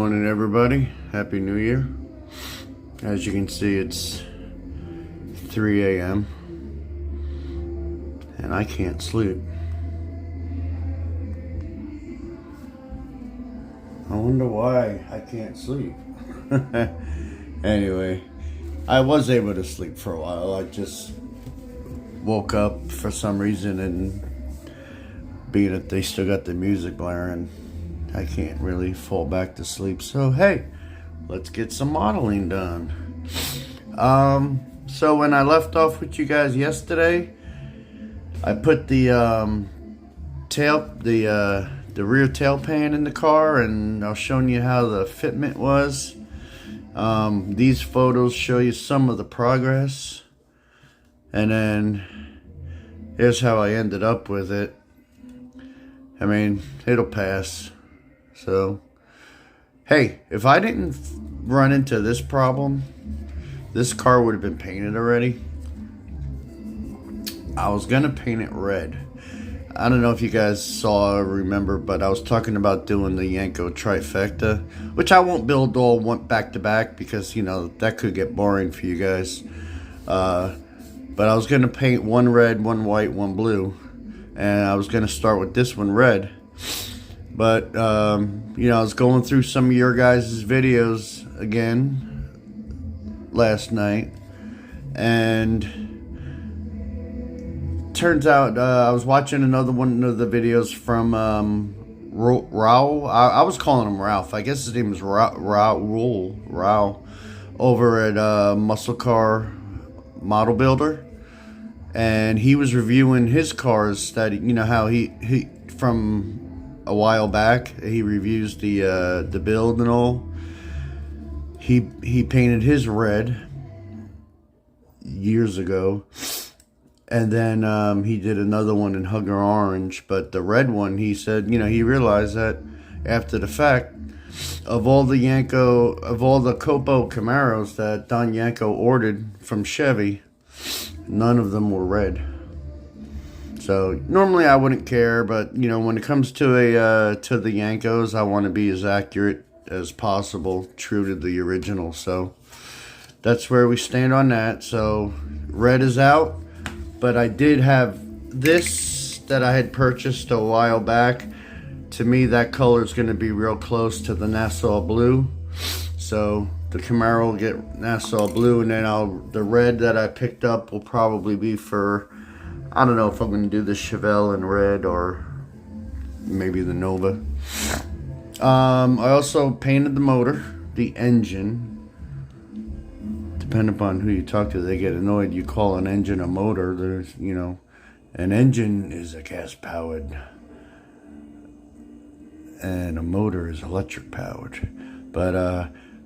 morning, everybody. Happy New Year. As you can see, it's 3 a.m. and I can't sleep. I wonder why I can't sleep. Anyway, I was able to sleep for a while. I just woke up for some reason, and being that they still got the music blaring, I can't really fall back to sleep. So hey, let's get some modeling done. So when I left off with you guys yesterday, I put the rear tail pan in the car, and I was showing you how the fitment was. These photos show you some of the progress, and then here's how I ended up with it. I mean, it'll pass. So, hey, if I didn't run into this problem, this car would have been painted already. I was gonna paint it red. I don't know if you guys saw or remember, but I was talking about doing the Yenko trifecta, which I won't build all one back to back because, you know, that could get boring for you guys. But I was gonna paint one red, one white, one blue, and I was gonna start with this one red. But you know, I was going through some of your guys' videos again last night, and turns out I was watching another one of the videos from Raul. I was calling him Ralph. I guess his name is Raul over at Muscle Car Model Builder, and he was reviewing his cars that, you know, how he from a while back he reviews the build and all. He painted his red years ago. And then he did another one in Hugger Orange. But the red one, he said, you know, he realized that after the fact, of all the Copo Camaros that Don Yenko ordered from Chevy, none of them were red. So normally I wouldn't care, but you know, when it comes to the Yenkos, I want to be as accurate as possible, true to the original. So that's where we stand on that. So red is out. But I did have this that I had purchased a while back. To me, that color is going to be real close to the Nassau blue. So the Camaro will get Nassau blue, and then the red that I picked up will probably be for, I don't know if I'm going to do the Chevelle in red or maybe the Nova. I also painted the motor, the engine. Depending upon who you talk to, they get annoyed. You call an engine a motor. There's, you know, an engine is a gas powered, and a motor is electric powered. But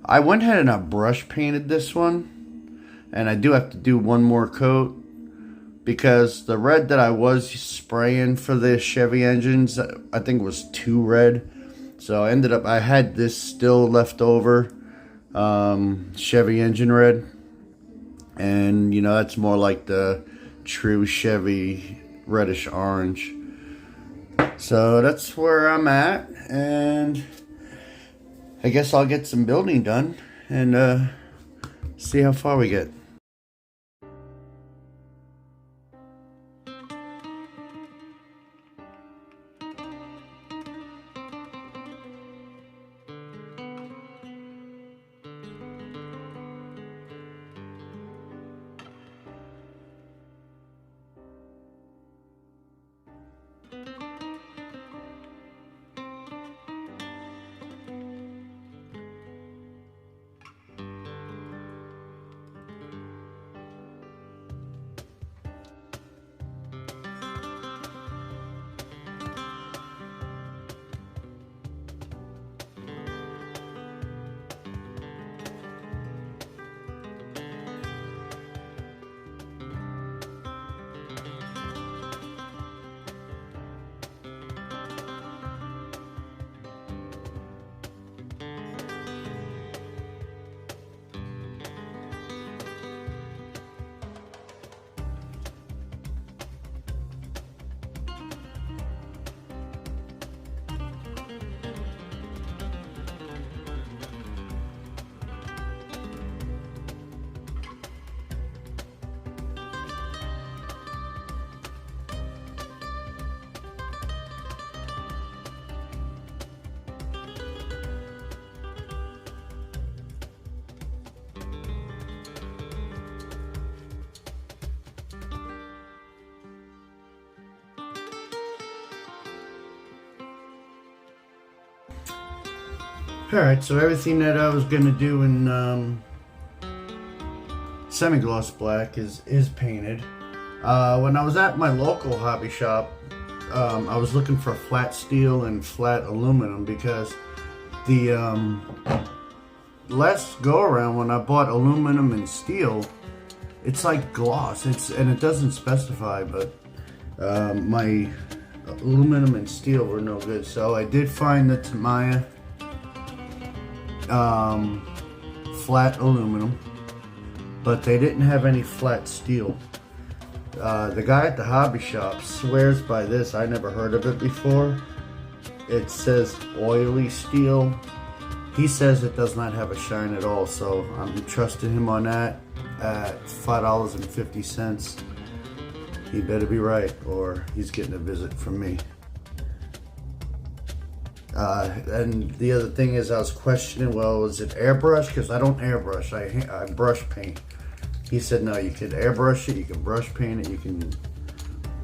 I went ahead and I brush painted this one, and I do have to do one more coat because the red that I was spraying for the Chevy engines, I think it was too red. So I had this still left over. Chevy engine red, and you know, that's more like the true Chevy reddish orange. So that's where I'm at, and I guess I'll get some building done and see how far we get. Alright, so everything that I was going to do in semi-gloss black is painted. When I was at my local hobby shop, I was looking for flat steel and flat aluminum because the last go around when I bought aluminum and steel, it's like gloss. And it doesn't specify, but my aluminum and steel were no good. So I did find the Tamiya flat aluminum, but they didn't have any flat steel. The guy at the hobby shop swears by this. I never heard of it before. It says oily steel. He says it does not have a shine at all, so I'm trusting him on that at $5.50. He better be right, or he's getting a visit from me. And the other thing is, I was questioning, well, is it airbrush? Because I don't airbrush, I brush paint. He said, no, you can airbrush it, you can brush paint it, you can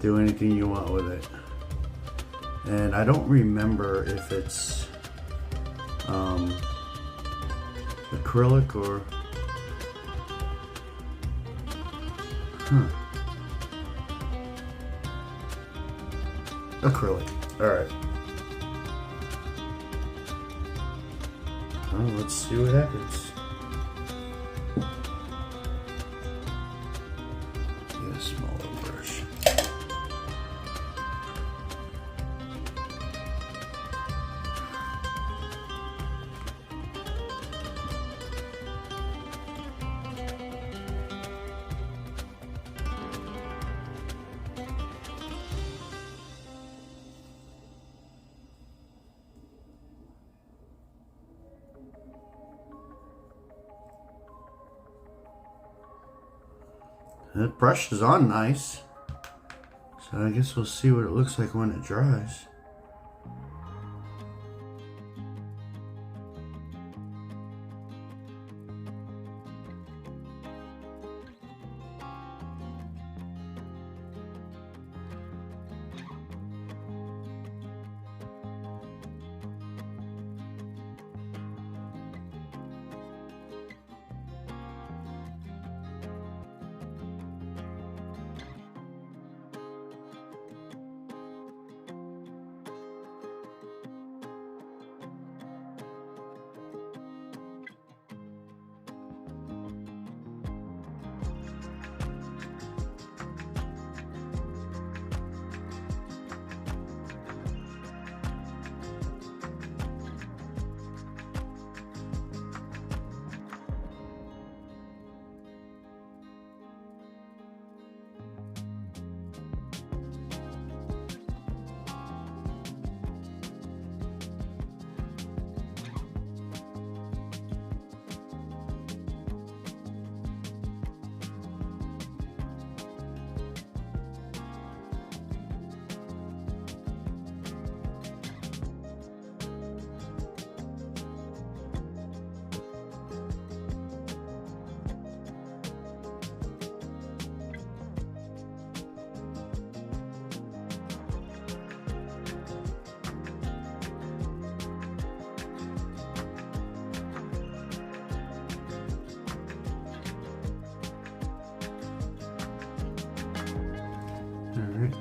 do anything you want with it. And I don't remember if it's acrylic or... Acrylic. Alright. Well, let's see what happens. Get a smaller brush. That brush is on nice, so I guess we'll see what it looks like when it dries.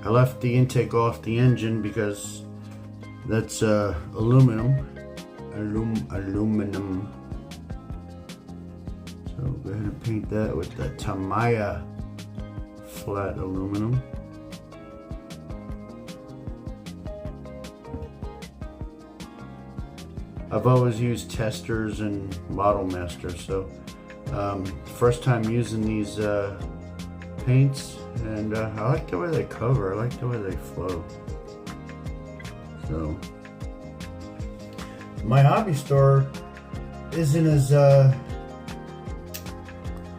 I left the intake off the engine because that's aluminum. Aluminum. So go ahead and paint that with the Tamiya flat aluminum. I've always used testers and Model Master, so first time using these paints, and I like the way they cover, I like the way they flow. So my hobby store isn't as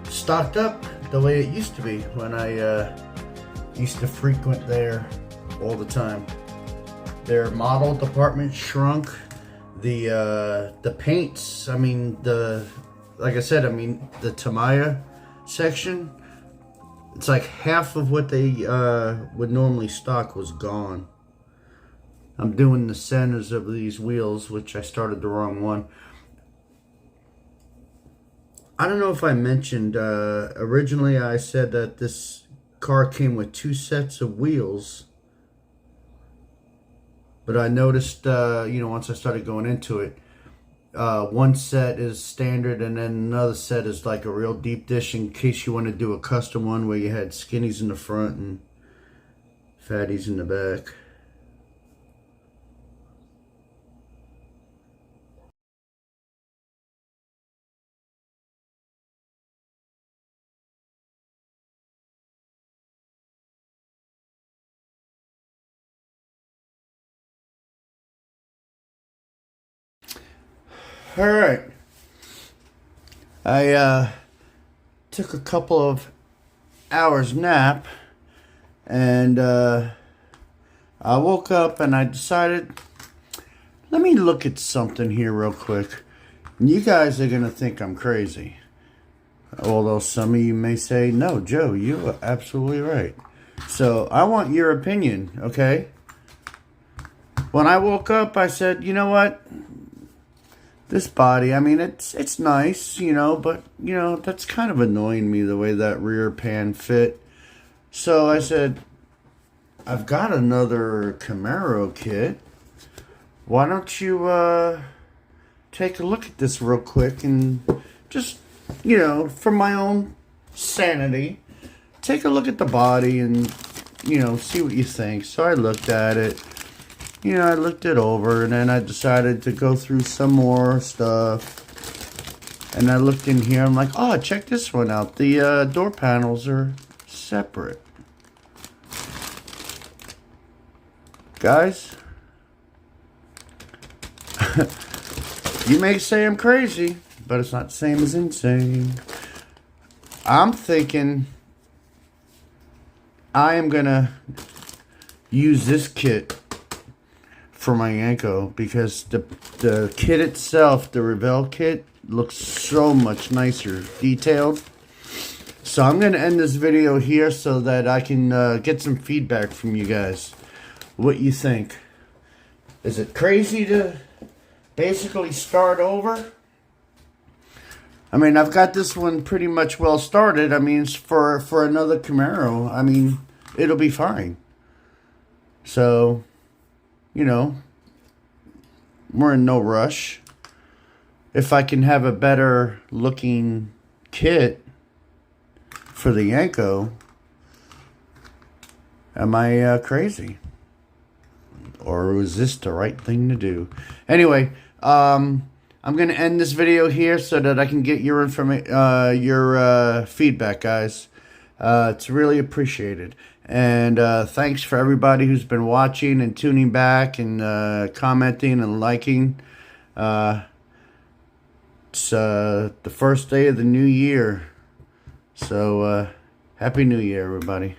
stocked up the way it used to be when I used to frequent there all the time. Their model department shrunk. The paints, I mean, like I said, the Tamiya section, it's like half of what they would normally stock was gone. I'm doing the centers of these wheels, which I started the wrong one. I don't know if I mentioned, originally I said that this car came with two sets of wheels, but I noticed, once I started going into it, one set is standard and then another set is like a real deep dish in case you want to do a custom one where you had skinnies in the front and fatties in the back. All right. I took a couple of hours nap and I woke up and I decided, let me look at something here real quick. And you guys are going to think I'm crazy. Although some of you may say, no, Joe, you are absolutely right. So I want your opinion, okay? When I woke up, I said, you know what? This body, I mean, it's nice, but, that's kind of annoying me the way that rear pan fit. So I said, I've got another Camaro kit. Why don't you take a look at this real quick and just, for my own sanity, take a look at the body and, see what you think. So I looked at it. I looked it over and then I decided to go through some more stuff. And I looked in here. I'm like, oh, check this one out. The door panels are separate. Guys, you may say I'm crazy, but it's not the same as insane. I'm thinking I am going to use this kit for my Yenko because the kit itself, the Revell kit, looks so much nicer detailed. So I'm going to end this video here so that I can get some feedback from you guys. What you think? Is it crazy to basically start over? I mean, I've got this one pretty much well started. I mean, for another Camaro, I mean, it'll be fine. So, we're in no rush. If I can have a better looking kit for the Yenko, am I crazy? Or was this the right thing to do? Anyway, I'm going to end this video here so that I can get your feedback, guys. It's really appreciated. And thanks for everybody who's been watching and tuning back and commenting and liking. It's the first day of the new year. So, Happy New Year, everybody.